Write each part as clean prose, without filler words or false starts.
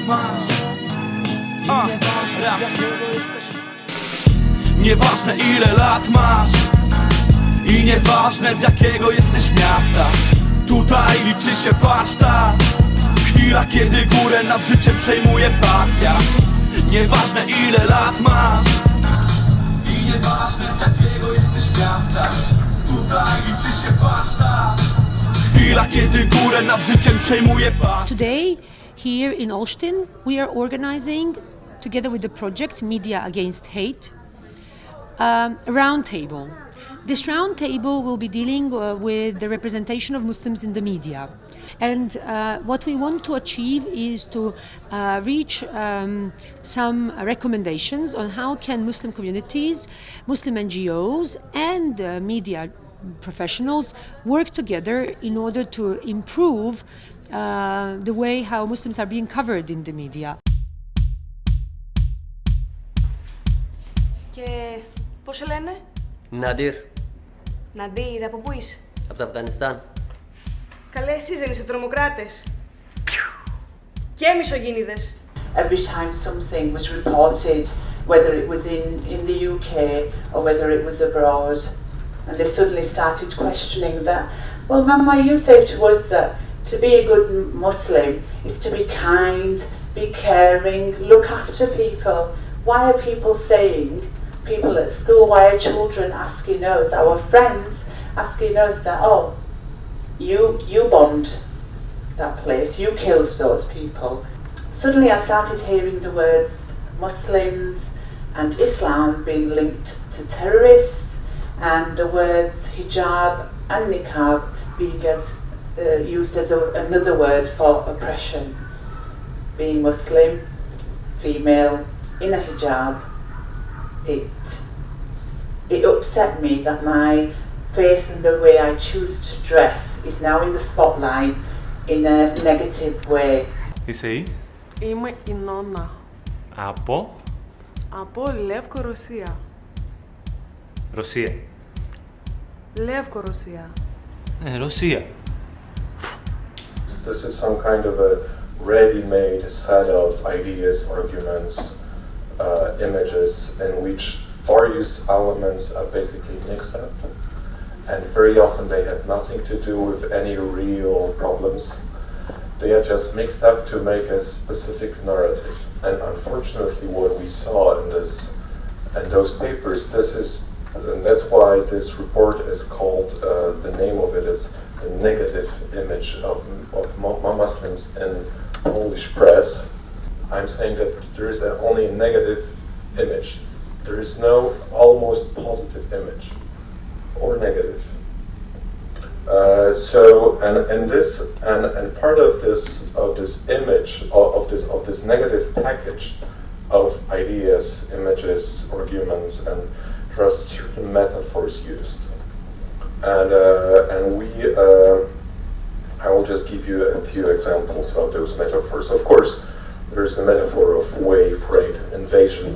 masz. Nieważne ile lat masz i nieważne z jakiego jesteś miasta. Tutaj liczy się warsztat, chwila kiedy górę nad życiem przejmuje pasja. Nieważne ile lat masz i nieważne z jakiego jesteś miasta. Tutaj liczy się warsztat, chwila kiedy górę nad życiem przejmuje pasja. Today, here in Olsztyn, we are organizing, together with the project Media Against Hate, a roundtable. This roundtable will be dealing with the representation of Muslims in the media. And what we want to achieve is to reach some recommendations on how can Muslim communities, Muslim NGOs and media professionals work together in order to improve the way how Muslims are being covered in the media. Και πώς σε λένε? Ναντίρ. Ναντίρ, από πού είσαι? Από το Αφγανιστάν. Καλέ, εσείς δεν είστε τρομοκράτες? Και μισογίνηδες. Every time something was reported, whether it was in the UK or whether it was abroad, and they suddenly started questioning that, well, Mama, you say to us that to be a good Muslim is to be kind, be caring, look after people. Why are people saying, people at school, why are children asking us, our friends asking us that, oh, you bombed that place, you killed those people. Suddenly I started hearing the words Muslims and Islam being linked to terrorists, and the words hijab and niqab being used as another word for oppression. Being Muslim, female, in a hijab, it upset me that my faith and the way I choose to dress is now in the spotlight in a negative way. Είσαι η? Είμαι η Νόνα. Από? Από Λευκορωσία. Ρωσία. Λευκορωσία. Ρωσία. This is some kind of a ready-made set of ideas, arguments, images in which various elements are basically mixed up, and very often they have nothing to do with any real problems. They are just mixed up to make a specific narrative. And unfortunately what we saw in those papers, and that's why this report is called, the name of it is the negative image of Muslims in Polish press. I'm saying that there is only a negative image. There is no almost positive image or negative. And part of this image of this negative package of ideas, images, arguments, and just certain metaphors used. And I will just give you a few examples of those metaphors. Of course, there's the metaphor of wave raid, invasion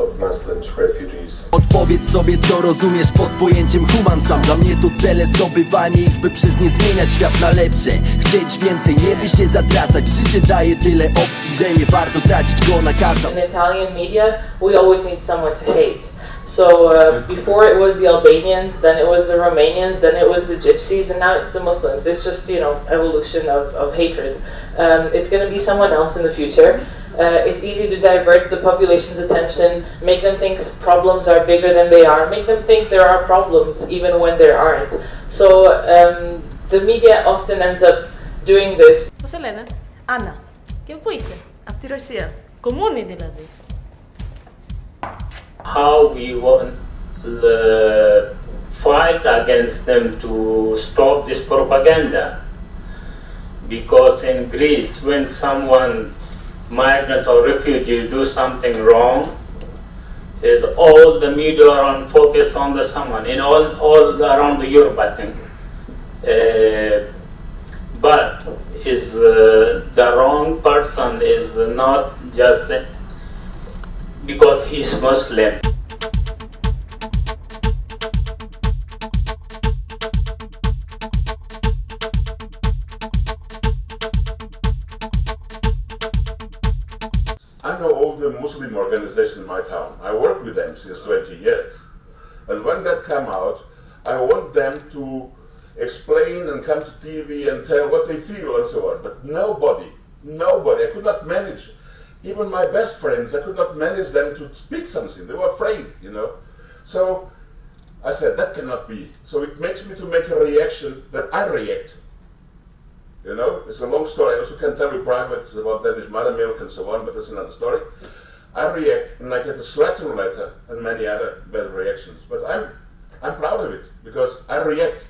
of Muslims, refugees. Odpowiedz sobie, co rozumiesz pod pojęciem humansam. Dla mnie to cele zdobywanie ich, by przez nie zmieniać świat na lepsze. Chcieć więcej, nie by się zatracać. Życie daje tyle opcji, że nie warto tracić go na kartę. In Italian media, we always need someone to hate. So before it was the Albanians, then it was the Romanians, then it was the Gypsies, and now it's the Muslims. It's just, evolution of hatred. It's going to be someone else in the future. It's easy to divert the population's attention, make them think problems are bigger than they are, make them think there are problems even when there aren't. So the media often ends up doing this. Πώς σε λένε? Άννα. Και πού είσαι? Από τη Ρωσία. Κομμούνι δηλαδή. How we want to fight against them to stop this propaganda. Because in Greece, when migrants or refugees do something wrong, is all the media are focused on the someone in all around the Europe, I think. But is the wrong person is not just because he's Muslim. organization in my town. I work with them since 20 years. And when that come out, I want them to explain and come to TV and tell what they feel and so on. But nobody, I could not manage. Even my best friends, I could not manage them to speak something. They were afraid, you know. So I said, that cannot be. So it makes me to make a reaction that I react. You know, it's a long story. I also can tell you private about Danish buttermilk and so on, but that's another story. I react, and I get a threatening letter and many other bad reactions. But I'm proud of it, because I react.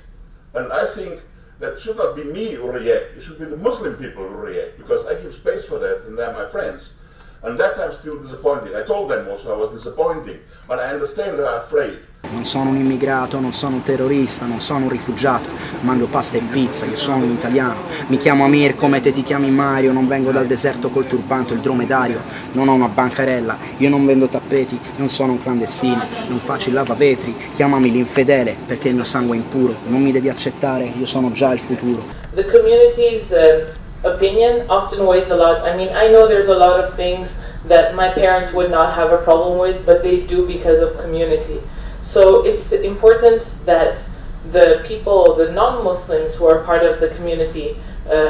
And I think that should not be me who react, it should be the Muslim people who react, because I give space for that, and they're my friends. And that I'm still disappointing. I told them also I was disappointing, but I understand they're afraid. Non sono un immigrato, non sono un terrorista, non sono un rifugiato, mangio pasta e pizza, io sono un italiano. Mi chiamo Amir come te ti chiami Mario, non vengo dal deserto col turbante o il dromedario, non ho una bancarella, io non vendo tappeti, non sono un clandestino, non faccio il lavavetri, chiamami l'infedele perché il mio sangue è impuro, non mi devi accettare, io sono già il futuro. The community's opinion often weighs a lot. I mean, I know there's a lot of things that my parents would not have a problem with, but they do because of community. So it's important that the people, the non-Muslims who are part of the community,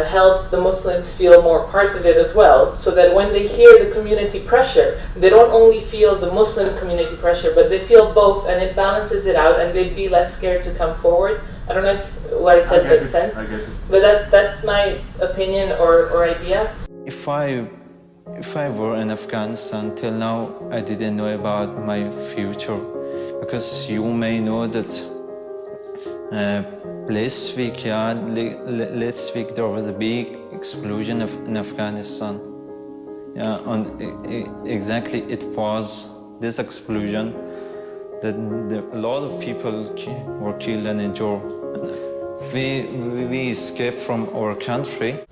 help the Muslims feel more part of it as well, so that when they hear the community pressure, they don't only feel the Muslim community pressure, but they feel both, and it balances it out, and they'd be less scared to come forward. I don't know if what I said makes sense, but that's my opinion or idea. If I were in Afghanistan till now, I didn't know about my future, because you may know that last week there was a big explosion in Afghanistan. Yeah, and exactly it was this explosion that a lot of people were killed and injured. We escaped from our country.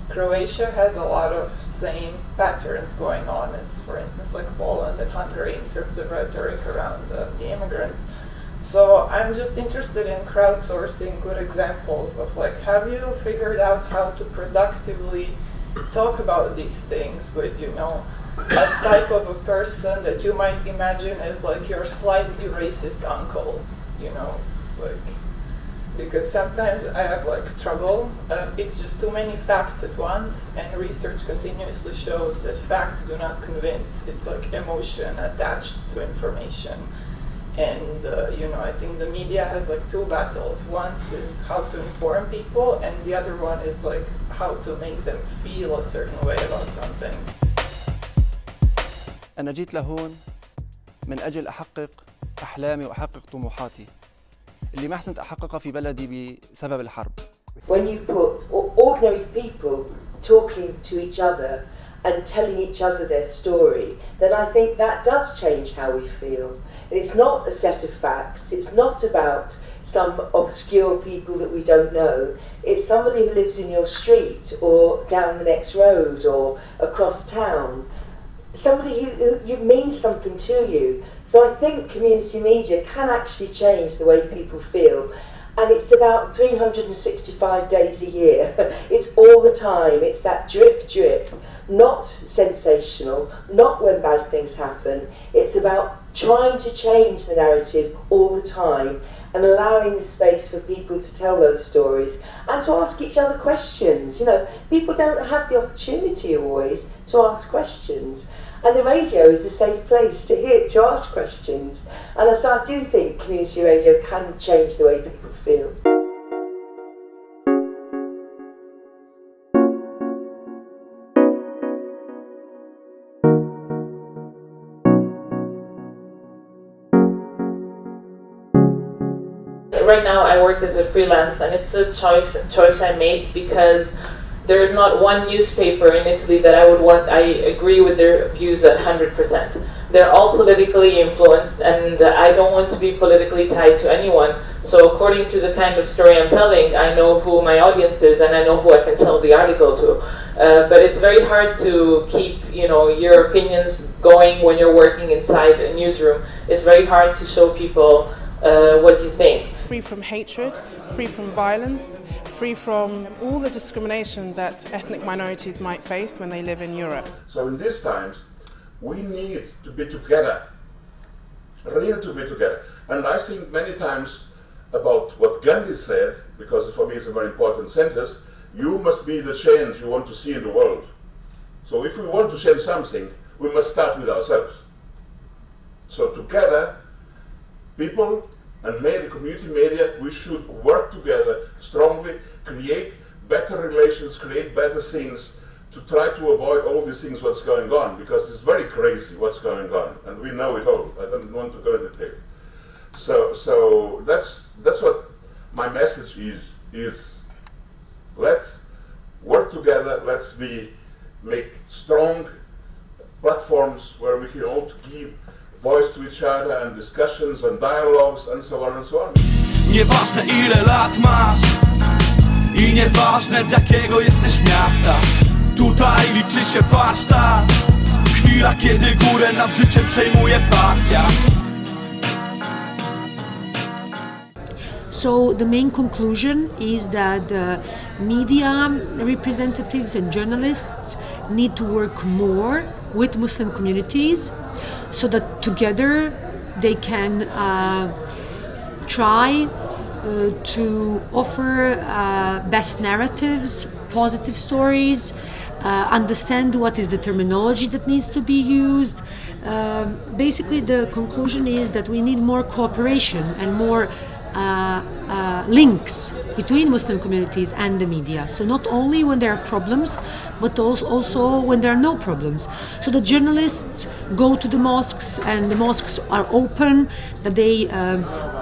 Croatia has a lot of same patterns going on as, for instance, like Poland and Hungary in terms of rhetoric around the immigrants. So I'm just interested in crowdsourcing good examples of, like, have you figured out how to productively talk about these things with, you know, a type of a person that you might imagine as like your slightly racist uncle, you know, like, because sometimes I have like trouble. It's just too many facts at once, and research continuously shows that facts do not convince. It's like emotion attached to information. And you know, I think the media has like two battles. One is how to inform people, and the other one is like how to make them feel a certain way about something. أنا جيت لهون من أجل أحقق أحلامي وأحقق طموحاتي اللي ما حسنت أحققها في بلدي بسبب الحرب. When you put ordinary people talking to each other and telling each other their story, then I think that does change how we feel. And it's not a set of facts, it's not about some obscure people that we don't know. It's somebody who lives in your street or down the next road or across town. Somebody who means something to you. So I think community media can actually change the way people feel. And it's about 365 days a year. It's all the time. It's that drip drip, not sensational, not when bad things happen. It's about trying to change the narrative all the time and allowing the space for people to tell those stories and to ask each other questions. You know, people don't have the opportunity always to ask questions. And the radio is a safe place to ask questions. And so I do think community radio can change the way people feel. Right now I work as a freelance, and it's a choice I made because there is not one newspaper in Italy that I agree with their views 100%. They're all politically influenced, and I don't want to be politically tied to anyone. So according to the kind of story I'm telling, I know who my audience is and I know who I can sell the article to. But it's very hard to keep, you know, your opinions going when you're working inside a newsroom. It's very hard to show people what you think. Free from hatred, free from violence, free from all the discrimination that ethnic minorities might face when they live in Europe. So in these times, we need to be together, really to be together. And I think many times about what Gandhi said, because for me it's a very important sentence, you must be the change you want to see in the world. So if we want to change something, we must start with ourselves. So together, people and media, community media, we should work together strongly, create better relations, create better things, to try to avoid all these things what's going on, because it's very crazy what's going on, and we know it all. I don't want to go into detail. So that's what my message is. Let's work together, let's make strong platforms where we can all give voice to each other and discussions and dialogues and so on and so on. Nieważne ile lat masz i nieważne z jakiego jesteś miasta, tutaj liczy się warsztat, chwila kiedy górę nad życiem przejmuje pasja. So the main conclusion is that media representatives and journalists need to work more with Muslim communities so that together they can try to offer best narratives, positive stories, understand what is the terminology that needs to be used. Basically the conclusion is that we need more cooperation and more links between Muslim communities and the media. So not only when there are problems, but also when there are no problems. So the journalists go to the mosques and the mosques are open, that they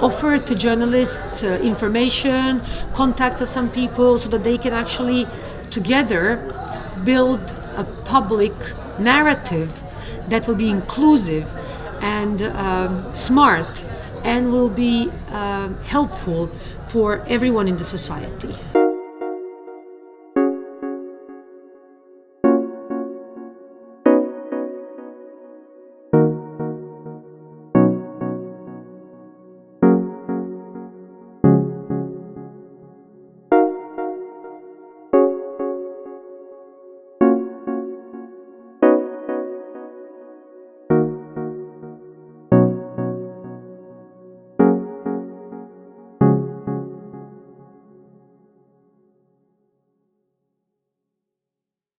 offer to journalists information, contacts of some people, so that they can actually together build a public narrative that will be inclusive and smart and will be helpful for everyone in the society.